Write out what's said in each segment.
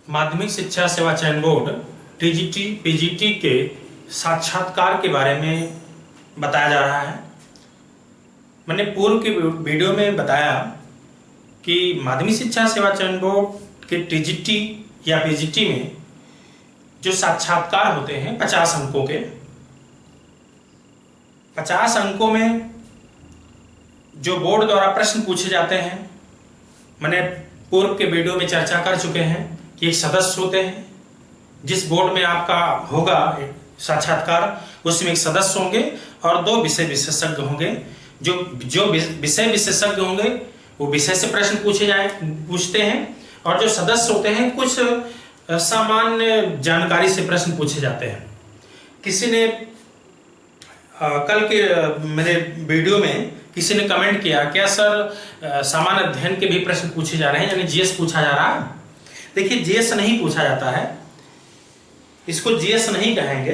माध्यमिक शिक्षा सेवा चयन बोर्ड टीजीटी पीजीटी के साक्षात्कार के बारे में बताया जा रहा है। मैंने पूर्व के वीडियो में बताया कि माध्यमिक शिक्षा सेवा चयन बोर्ड के टीजीटी या पीजीटी में जो साक्षात्कार होते हैं 50 अंकों के, 50 अंकों में जो बोर्ड द्वारा प्रश्न पूछे जाते हैं, मैंने पूर्व के वीडियो में चर्चा कर चुके हैं कि एक सदस्य होते हैं। जिस बोर्ड में आपका होगा साक्षात्कार, उसमें एक सदस्य होंगे और 2 विषय विशेषज्ञ होंगे। जो विषय विशेषज्ञ होंगे वो विषय से प्रश्न पूछते हैं, और जो सदस्य होते हैं कुछ सामान्य जानकारी से प्रश्न पूछे जाते हैं। किसी ने कल के मेरे वीडियो में किसी ने कमेंट किया, क्या सर सामान्य अध्ययन के भी प्रश्न पूछे जा रहे हैं, यानी जीएस पूछा जा रहा है? देखिए, जीएस नहीं पूछा जाता है, इसको जीएस नहीं कहेंगे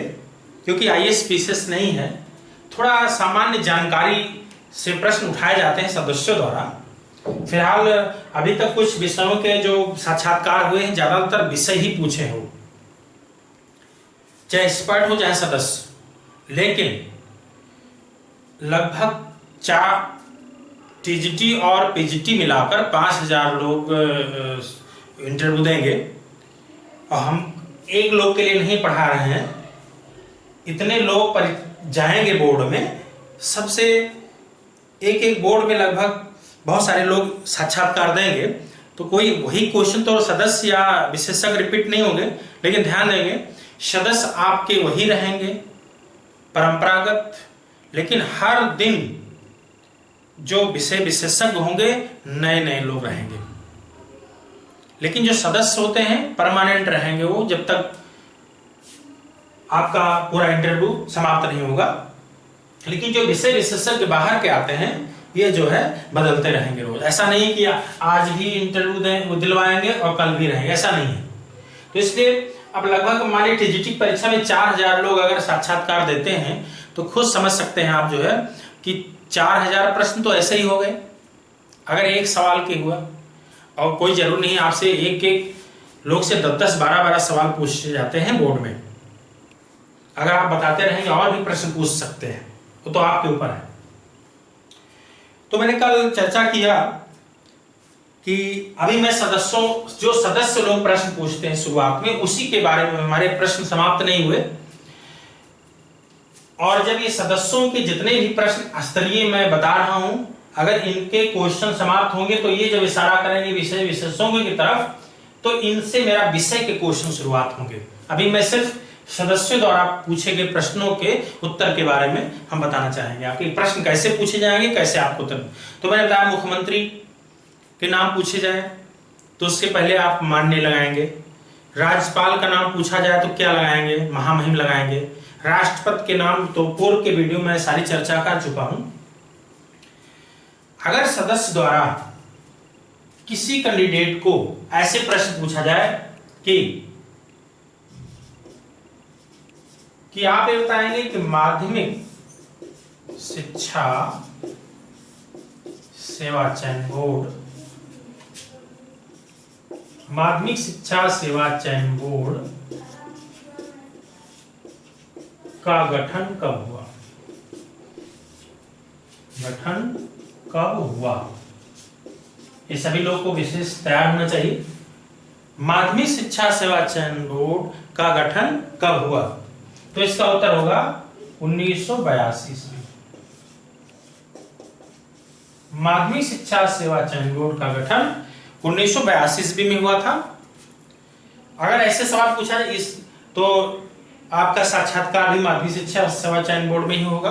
क्योंकि आईएएस पीसीएस नहीं है। थोड़ा सामान्य जानकारी से प्रश्न उठाए जाते हैं सदस्यों द्वारा। फिलहाल अभी तक कुछ विषयों के जो साक्षात्कार हुए हैं, ज्यादातर विषय ही पूछे हो, चाहे एक्सपर्ट हो चाहे सदस्य। लेकिन लगभग 4 टीजीटी और पीजीटी मिलाकर 5000 लोग इंटरव्यू देंगे, और हम एक लोग के लिए नहीं पढ़ा रहे हैं। इतने लोग जाएंगे बोर्ड में, सबसे एक बोर्ड में लगभग बहुत सारे लोग साक्षात्कार देंगे, तो कोई वही क्वेश्चन तो सदस्य या विशेषज्ञ रिपीट नहीं होंगे। लेकिन ध्यान देंगे, सदस्य आपके वही रहेंगे परंपरागत, लेकिन हर दिन जो विषय विशेषज्ञ होंगे नए नए लोग रहेंगे। लेकिन जो सदस्य होते हैं परमानेंट रहेंगे, वो जब तक आपका पूरा इंटरव्यू समाप्त नहीं होगा। लेकिन जो विषय विशेषज्ञ बाहर के आते हैं, ये जो है बदलते रहेंगे रोज। ऐसा नहीं कि आज ही इंटरव्यू दिलवाएंगे और कल भी रहेंगे, ऐसा नहीं है। तो इसलिए अब लगभग मानिए टीजीटी परीक्षा में 4000 लोग अगर साक्षात्कार देते हैं, तो खुद समझ सकते हैं आप जो है कि 4000 प्रश्न तो ऐसे ही हो गए अगर एक सवाल के हुआ। और कोई जरूर नहीं आपसे एक लोग से 10-10, 12-12 सवाल पूछे जाते हैं बोर्ड में। अगर आप बताते रहेंगे और भी प्रश्न पूछ सकते हैं, वो तो आपके ऊपर है। तो मैंने कल चर्चा किया कि अभी मैं जो सदस्य लोग प्रश्न पूछते हैं शुरुआत में, उसी के बारे में हमारे प्रश्न समाप्त नहीं हुए। और जब ये सदस्यों के जितने भी प्रश्न स्तरीय मैं बता रहा हूं, अगर इनके क्वेश्चन समाप्त होंगे तो ये जब इशारा करेंगे विषय विशेषज्ञों की तरफ, तो इनसे मेरा विषय के क्वेश्चन शुरुआत होंगे। अभी मैं सिर्फ सदस्यों द्वारा पूछे गए प्रश्नों के उत्तर के बारे में हम बताना चाहेंगे। आपके प्रश्न कैसे पूछे जाएंगे, कैसे आपको उत्तर। तो मैंने बताया मुख्यमंत्री के नाम पूछे जाए तो उससे पहले आप माननीय लगाएंगे। राज्यपाल का नाम पूछा जाए तो क्या लगाएंगे? महामहिम लगाएंगे। राष्ट्रपति के नाम तो पूर्व के वीडियो में सारी चर्चा कर चुका हूं। अगर सदस्य द्वारा किसी कैंडिडेट को ऐसे प्रश्न पूछा जाए कि आप ये बताएंगे कि माध्यमिक शिक्षा सेवा चयन बोर्ड, माध्यमिक शिक्षा सेवा चयन बोर्ड का गठन कब हुआ? गठन कब हुआ? ये सभी लोग को विशेष तैयार होना चाहिए। माध्यमिक शिक्षा सेवा चयन बोर्ड का गठन कब हुआ? तो इसका उत्तर होगा 1982 ईस्वी। माध्यमिक शिक्षा सेवा चयन बोर्ड का गठन 1982 ईस्वी में हुआ था। अगर ऐसे सवाल पूछा जाए तो आपका साक्षात्कार भी माध्यमिक शिक्षा सेवा चयन बोर्ड में ही होगा,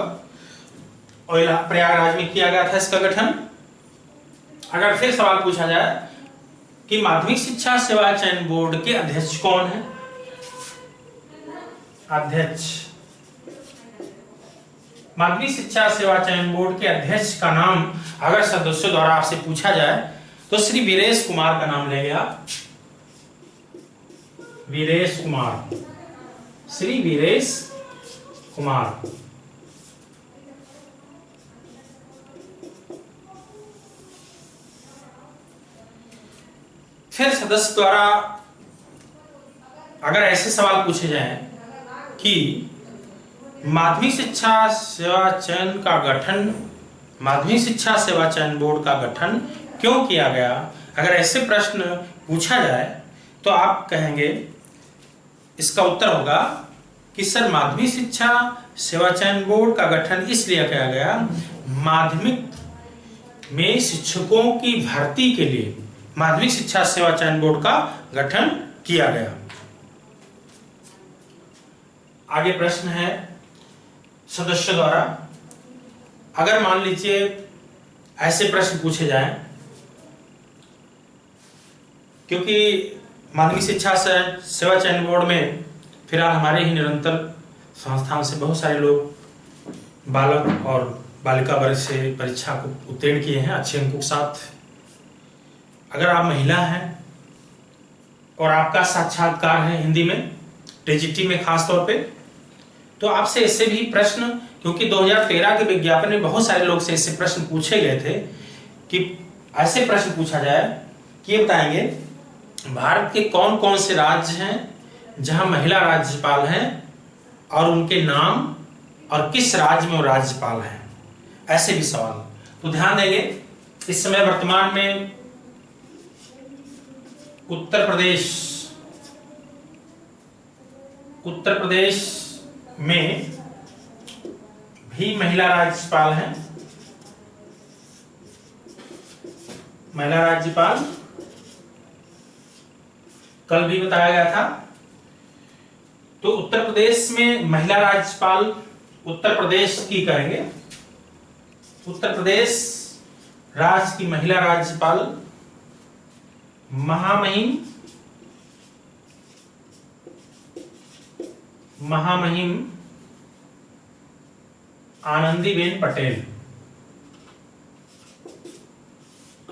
और प्रयागराज में किया गया था इसका गठन। अगर फिर सवाल पूछा जाए कि माध्यमिक शिक्षा सेवा चयन बोर्ड के अध्यक्ष कौन है? अध्यक्ष, माध्यमिक शिक्षा सेवा चयन बोर्ड के अध्यक्ष का नाम अगर सदस्यों द्वारा आपसे पूछा जाए तो श्री वीरेश कुमार का नाम लेंगे आप। वीरेश कुमार, श्री वीरेश कुमार। फिर सदस्य द्वारा अगर ऐसे सवाल पूछे जाएं कि माध्यमिक शिक्षा सेवा चयन का गठन, माध्यमिक शिक्षा सेवा चयन बोर्ड का गठन क्यों किया गया, अगर ऐसे प्रश्न पूछा जाए तो आप कहेंगे, इसका उत्तर होगा कि सर माध्यमिक शिक्षा सेवा चयन बोर्ड का गठन इसलिए किया गया, माध्यमिक में शिक्षकों की भर्ती के लिए माध्यमिक शिक्षा सेवा चयन बोर्ड का गठन किया गया। आगे प्रश्न है सदस्यों द्वारा, अगर मान लीजिए ऐसे प्रश्न पूछे जाएं, क्योंकि माध्यमिक शिक्षा सेवा चयन बोर्ड में फिलहाल हमारे ही निरंतर संस्थान से बहुत सारे लोग बालक और बालिका वर्ग से परीक्षा को उत्तीर्ण किए हैं अच्छे अंकों के साथ। अगर आप महिला हैं और आपका साक्षात्कार है हिंदी में, टीजीटी में खास तौर पे, तो आपसे ऐसे भी प्रश्न, क्योंकि 2013 के विज्ञापन में बहुत सारे लोग से ऐसे प्रश्न पूछे गए थे कि ऐसे प्रश्न पूछा जाए कि ये बताएंगे भारत के कौन कौन से राज्य हैं जहां महिला राज्यपाल हैं और उनके नाम, और किस राज्य में वो राज्यपाल हैं, ऐसे भी सवाल। तो ध्यान देंगे, इस समय वर्तमान में उत्तर प्रदेश में भी महिला राज्यपाल हैं, महिला राज्यपाल कल भी बताया गया था। तो उत्तर प्रदेश में महिला राज्यपाल उत्तर प्रदेश की करेंगे, उत्तर प्रदेश राज्य की महिला राज्यपाल महामहिम आनंदीबेन पटेल,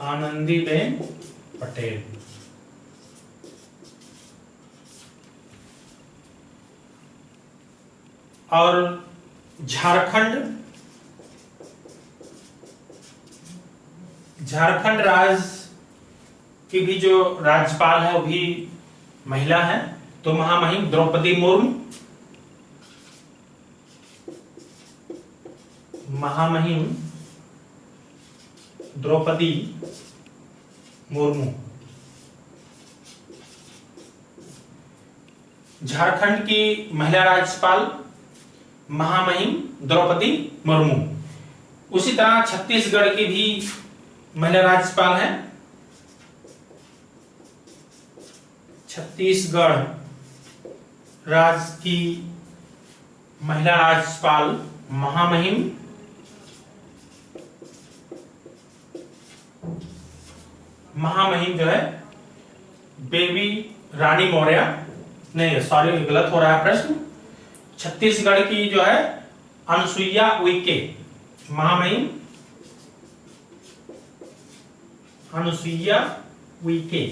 आनंदीबेन पटेल। और झारखंड राज्य की भी जो राज्यपाल है वो भी महिला है, तो महामहिम द्रौपदी मुर्मू, महामहिम द्रौपदी मुर्मू। झारखंड की महिला राज्यपाल महामहिम द्रौपदी मुर्मू। उसी तरह छत्तीसगढ़ की भी महिला राज्यपाल हैं, छत्तीसगढ़ राज्य की महिला राज्यपाल महामहिम जो है बेबी रानी मौर्य, नहीं सॉरी गलत हो रहा है प्रश्न, छत्तीसगढ़ की जो है अनुसुईया उइके, महामहिम अनुसुईया उइके।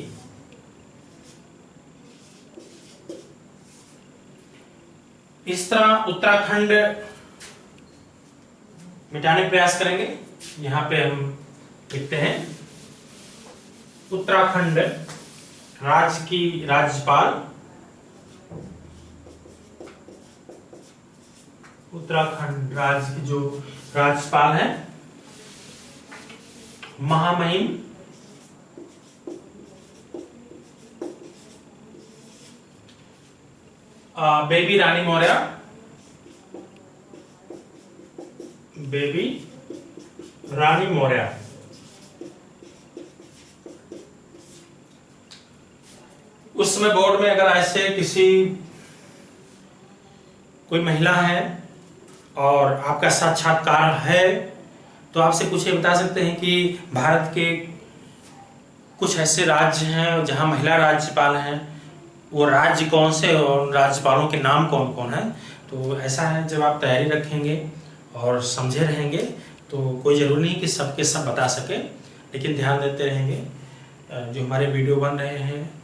इस तरह उत्तराखंड मिटाने का प्रयास करेंगे, यहां पे हम लिखते हैं उत्तराखंड राज्य की राज्यपाल, उत्तराखंड राज्य की जो राज्यपाल है महामहिम बेबी रानी मौर्य, बेबी रानी मौर्य। उस समय बोर्ड में अगर ऐसे कोई महिला है और आपका साक्षात्कार है तो आपसे कुछ ये बता सकते हैं कि भारत के कुछ ऐसे राज्य हैं जहां महिला राज्यपाल हैं, वो राज्य कौन से और राज्यपालों के नाम कौन कौन है। तो ऐसा है, जब आप तैयारी रखेंगे और समझे रहेंगे तो कोई जरूरी नहीं कि सबके सब बता सके, लेकिन ध्यान देते रहेंगे। जो हमारे वीडियो बन रहे हैं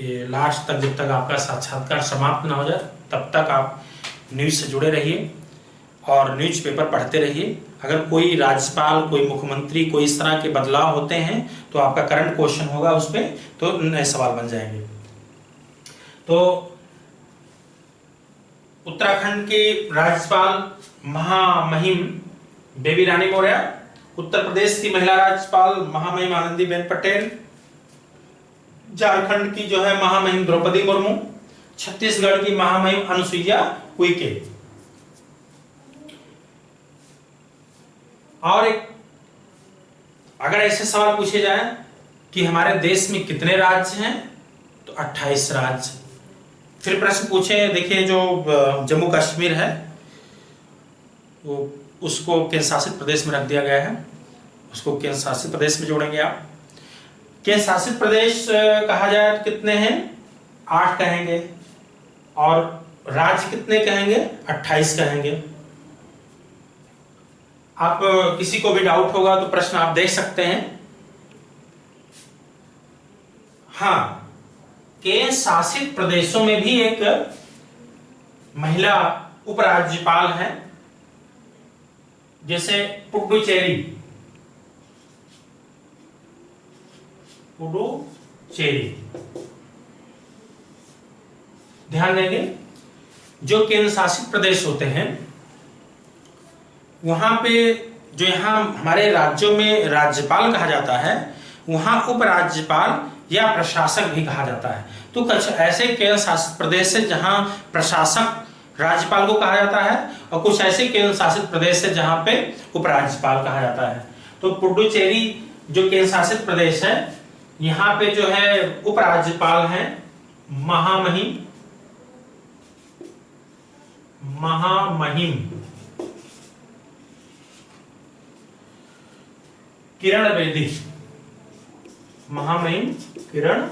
ये लास्ट तक, जब तक आपका साक्षात्कार समाप्त ना हो जाए तब तक आप न्यूज़ से जुड़े रहिए और न्यूज़पेपर पढ़ते रहिए। अगर कोई राज्यपाल, कोई मुख्यमंत्री, कोई इस तरह के बदलाव होते हैं तो आपका करंट क्वेश्चन होगा उस पर, तो नए सवाल बन जाएंगे। तो उत्तराखंड के राज्यपाल महामहिम बेबी रानी मौर्य, उत्तर प्रदेश की महिला राज्यपाल महामहिम आनंदीबेन पटेल, झारखंड की जो है महामहिम द्रौपदी मुर्मू, छत्तीसगढ़ की महामहिम अनुसुईया उइके। और एक अगर ऐसे सवाल पूछे जाए कि हमारे देश में कितने राज्य हैं, तो 28 राज्य। फिर प्रश्न पूछे, देखिए जो जम्मू कश्मीर है वो उसको केंद्र शासित प्रदेश में रख दिया गया है, उसको केंद्र शासित प्रदेश में जोड़ेंगे आप। केंद्र शासित प्रदेश कहा जाए तो कितने हैं, 8 कहेंगे, और राज्य कितने कहेंगे, 28 कहेंगे। आप किसी को भी डाउट होगा तो प्रश्न आप देख सकते हैं। हाँ, केंद्र शासित प्रदेशों में भी एक महिला उपराज्यपाल है, जैसे पुडुचेरी। ध्यान देंगे, जो केंद्र शासित प्रदेश होते हैं वहां पे जो यहाँ हमारे राज्यों में राज्यपाल कहा जाता है, वहां उपराज्यपाल या प्रशासक भी कहा जाता है। तो कुछ ऐसे केंद्र शासित प्रदेश है जहां प्रशासक राज्यपाल को कहा जाता है, और कुछ ऐसे केंद्र शासित प्रदेश है जहां पे उपराज्यपाल कहा जाता है। तो पुडुचेरी जो केंद्र शासित प्रदेश है, यहाँ पे जो है उपराज्यपाल है महामहिम किरण बेदी, महामहिम किरण